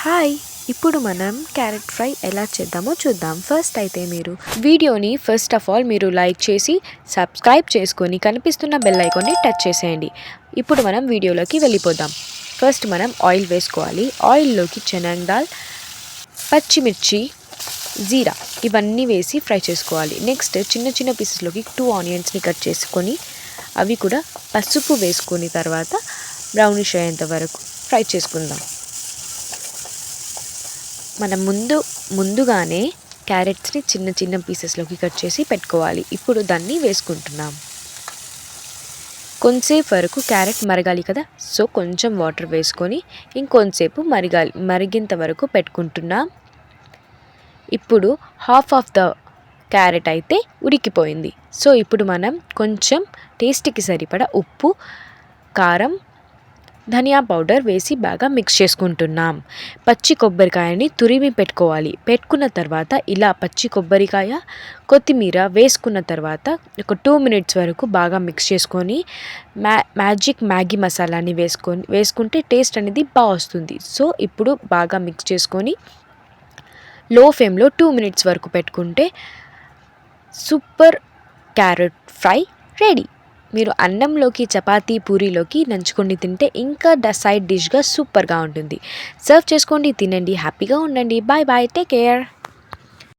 Hi, ఇప్పుడు మనం carrot fry ఎలా చేద్దామో చూద్దాం. ఫస్ట్ అయితే మీరు వీడియోని ఫస్ట్ ఆఫ్ ఆల్ మీరు లైక్ చేసి సబ్స్క్రైబ్ చేసుకొని కనిపిస్తున్న బెల్ ఐకాన్ని టచ్ చేసేయండి. ఇప్పుడు మనం వీడియోలోకి వెళ్ళిపోదాం. ఫస్ట్ మనం ఆయిల్ వేసుకోవాలి. ఆయిల్లోకి శనగ దాల్, పచ్చిమిర్చి, జీరా ఇవన్నీ వేసి ఫ్రై చేసుకోవాలి. నెక్స్ట్ చిన్న చిన్న పీసెస్లోకి 2 ఆనియన్స్ని కట్ చేసుకొని అవి కూడా పసుపు వేసుకొని తర్వాత బ్రౌనిష్ అయ్యేంత వరకు ఫ్రై చేసుకుందాం. మనం ముందుగానే క్యారెట్స్ని చిన్న చిన్న పీసెస్లోకి కట్ చేసి పెట్టుకోవాలి. ఇప్పుడు దాన్ని వేసుకుంటున్నాం. కొంతసేపు వరకు క్యారెట్ మరగాలి కదా, సో కొంచెం వాటర్ వేసుకొని ఇంకొంతసేపు మరిగేంత వరకు పెట్టుకుంటున్నాం. ఇప్పుడు హాఫ్ ఆఫ్ ద క్యారెట్ అయితే ఉడికిపోయింది. సో ఇప్పుడు మనం కొంచెం టేస్ట్కి సరిపడా ఉప్పు, కారం, ధనియా పౌడర్ వేసి బాగా మిక్స్ చేసుకుంటున్నాం. పచ్చి కొబ్బరికాయని తురిమి పెట్టుకోవాలి. పెట్టుకున్న తర్వాత ఇలా పచ్చి కొబ్బరికాయ, కొత్తిమీర వేసుకున్న తర్వాత ఒక 2 మినిట్స్ వరకు బాగా మిక్స్ చేసుకొని మ్యాగీ మసాలాని వేసుకుంటే టేస్ట్ అనేది బాగా వస్తుంది. సో ఇప్పుడు బాగా మిక్స్ చేసుకొని లో ఫ్లేమ్లో 2 మినిట్స్ వరకు పెట్టుకుంటే సూపర్ క్యారెట్ ఫ్రై రెడీ. మీరు అన్నంలోకి, చపాతీ, పూరీలోకి నంచుకొని తింటే ఇంకా సైడ్ డిష్గా సూపర్గా ఉంటుంది. సర్వ్ చేసుకోండి, తినండి, హ్యాపీగా ఉండండి. Bye bye, take care.